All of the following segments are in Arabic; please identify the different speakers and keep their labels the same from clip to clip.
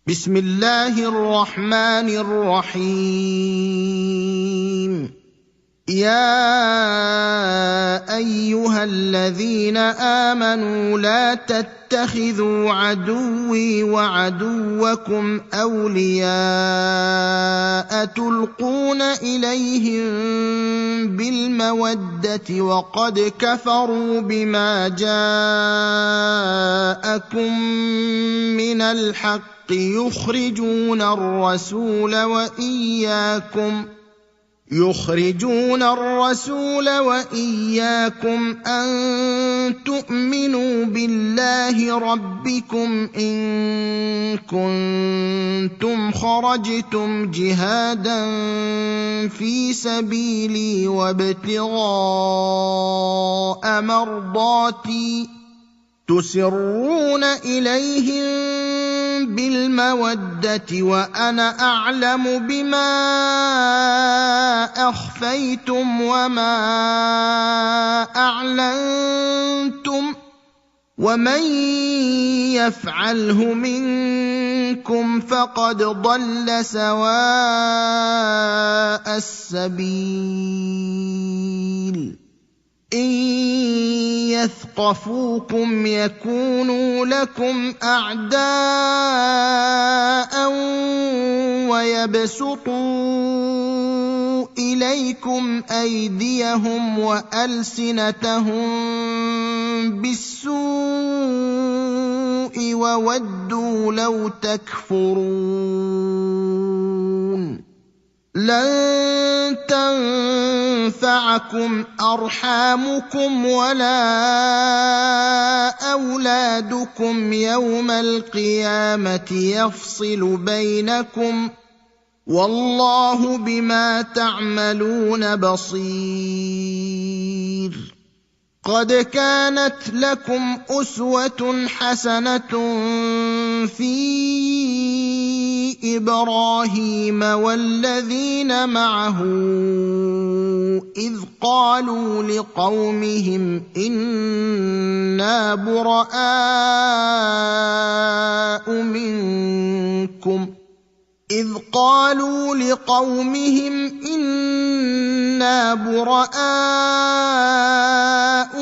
Speaker 1: بسم الله الرحمن الرحيم. يا ايها الذين امنوا لا تتخذوا عدوي وعدوكم اولياء تلقون اليهم بالموده وقد كفروا بما جاءكم من الحق يخرجون الرسول وإياكم أن تؤمنوا بالله ربكم إن كنتم خرجتم جهادا في سبيلي وابتغاء مرضاتي تسرون إليهم بالمودة وأنا أعلم بما أخفيتم وما أعلنتم ومن يفعله منكم فقد ضل سواء السبيل. إن يثقفوكم يكونوا لكم أعداء ويبسطوا إليكم أيديهم وألسنتهم بالسوء وودوا لو تكفرون. لن تنفعكم أرحامكم ولا أولادكم يوم القيامة يفصل بينكم والله بما تعملون بصير. قد كانت لكم أسوة حسنة في إبراهيم والذين معه إذ قالوا لقومهم إنا براء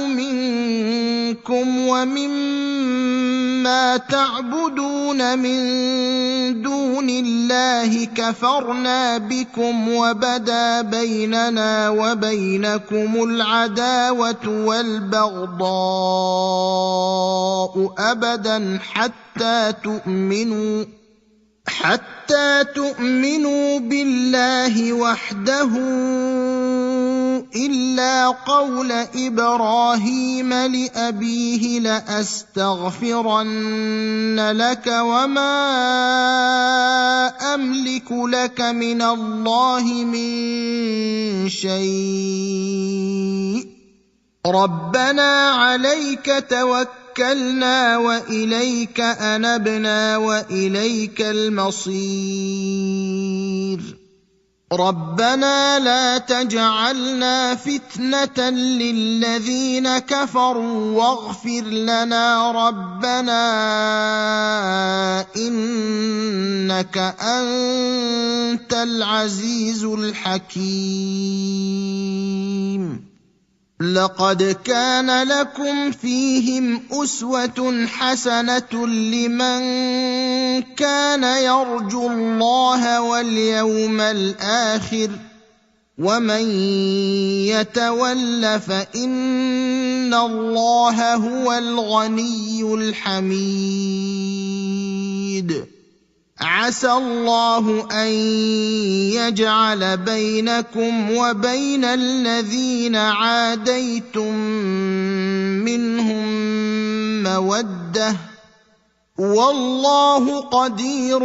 Speaker 1: منكم ومما تعبدون من دون الله كفرنا بكم وبدا بيننا وبينكم العداوة والبغضاء أبدا حتى تؤمنوا بالله وحده إلا قول إبراهيم لأبيه لأستغفرن لك وما أملك لك من الله من شيء ربنا عليك توكلنا وإليك أنبنا وإليك المصير. ربنا لا تجعلنا فتنة للذين كفروا واغفر لنا ربنا إنك أنت العزيز الحكيم. لقد كان لكم فيهم أسوة حسنة لمن كان يرجو الله واليوم الآخر ومن يتول فإن الله هو الغني الحميد. عسى الله أن يجعل بينكم وبين الذين عاديتم منهم مودة والله قدير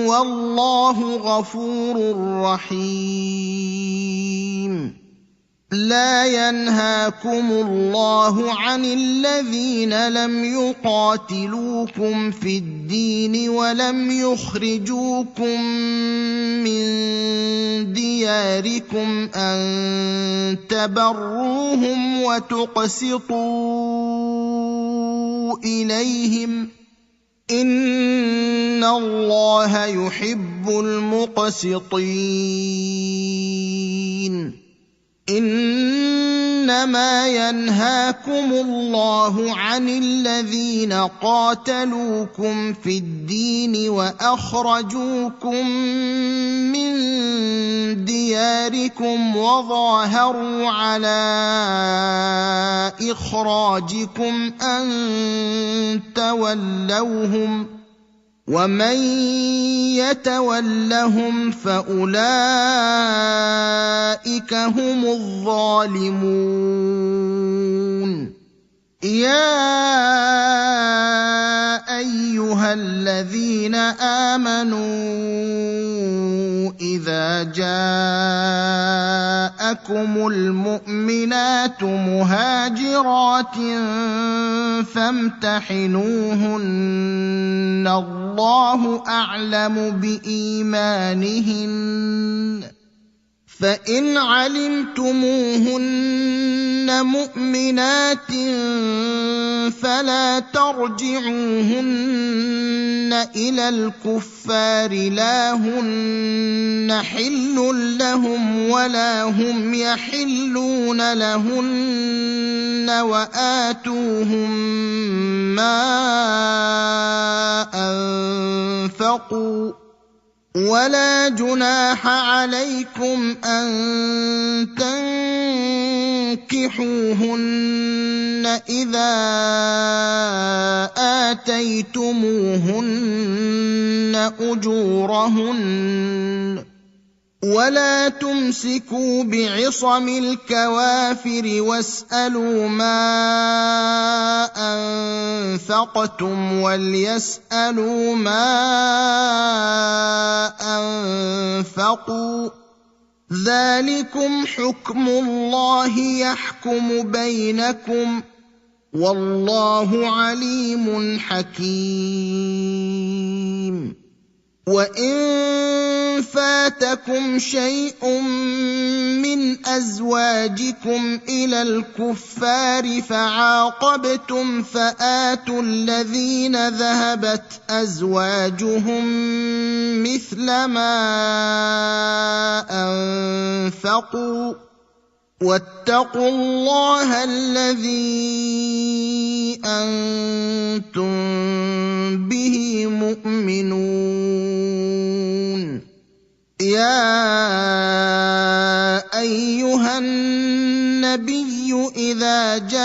Speaker 1: والله غفور رحيم. لا ينهاكم الله عن الذين لم يقاتلوكم في الدين ولم يخرجوكم من دياركم أن تبروهم وتقسطوا إليهم إِنَّ اللَّهَ يُحِبُّ الْمُقْسِطِينَ إِنَّمَا يَنْهَاكُمُ اللَّهُ عَنِ الَّذِينَ قَاتَلُوكُمْ فِي الدِّينِ وَأَخْرَجُوكُم مِّن دِيَارِكُمْ وَظَاهَرُوا عَلَىٰ إِخْرَاجِكُمْ أَن تَوَلَّوْهُمْ ۚ وَمَن يَتَوَلَّهُمْ فَأُولَٰئِكَ هُمُ الظَّالِمُونَ يَا أَيُّهَا الَّذِينَ آمَنُوا إِذَا جَاءَكُمُ الْمُؤْمِنَاتُ مُهَاجِرَاتٍ فَامْتَحِنُوهُنَّ اللَّهُ أَعْلَمُ بِإِيمَانِهِنَّ ۖ فَإِنْ عَلِمْتُمُوهُنَّ مُؤْمِنَاتٍ فَلَا تَرْجِعُوهُنَّ إِلَى الْكُفَّارِ لَا هُنَّ حِلٌّ لَّهُمْ وَلَا هُمْ يَحِلُّونَ لَهُنَّ وَآتُوهُم مَّا أَنفَقُوا ۚ وَلَا جُنَاحَ عَلَيْكُمْ أَن تَنكِحُوهُنَّ إِذَا آتَيْتُمُوهُنَّ أُجُورَهُنَّ ۚ وَلَا تُمْسِكُوا بِعِصَمِ الْكَوَافِرِ وَاسْأَلُوا مَا أَنفَقْتُمْ وَلْيَسْأَلُوا مَا أَنفَقُوا ۚ ذَٰلِكُمْ حُكْمُ اللَّهِ يَحْكُمُ بَيْنَكُمْ ۚ وَاللَّهُ عَلِيمٌ حَكِيمٌ وَإِن فَاتَكُمْ شَيْءٌ مِّنْ أَزْوَاجِكُمْ إِلَى الْكُفَّارِ فَعَاقَبْتُمْ فَآتُوا الَّذِينَ ذَهَبَتْ أَزْوَاجُهُم مِّثْلَ مَا أَنفَقُوا ۚ وَاتَّقُوا اللَّهَ الَّذِي أَنتُم بِهِ مُؤْمِنُونَ يَا أَيُّهَا النَّبِيُّ إِذَا جَاءَكَ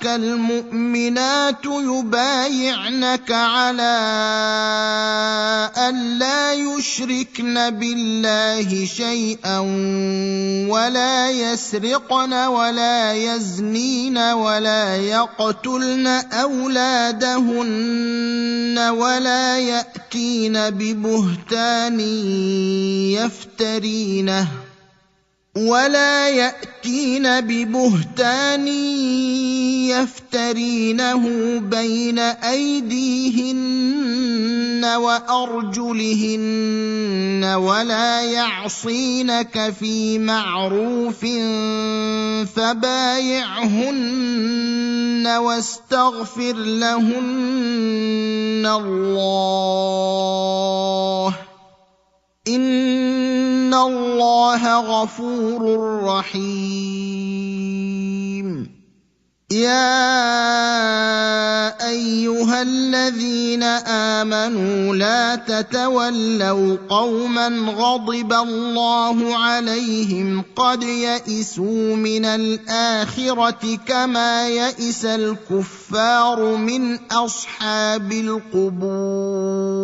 Speaker 1: الْمُؤْمِنَاتُ يُبَايِعْنَكَ عَلَىٰ أَن لَّا يُشْرِكْنَ بِاللَّهِ شَيْئًا وَلَا يَسْرِقْنَ وَلَا يَزْنِينَ وَلَا يَقْتُلْنَ أَوْلَادَهُنَّ ولا يأتين ببهتان يفترينه بين أيديهن وأرجلهن ولا يعصينك في معروف فبايعهن واستغفر لهن الله إِنَّ اللَّهَ غَفُورٌ رَّحِيمٌ يَا أَيُّهَا الَّذِينَ آمَنُوا لَا تَتَوَلَّوْا قَوْمًا غَضِبَ اللَّهُ عَلَيْهِمْ قَدْ يَئِسُوا مِنَ الْآخِرَةِ كَمَا يَئِسَ الْكُفَّارُ مِنْ أَصْحَابِ الْقُبُورِ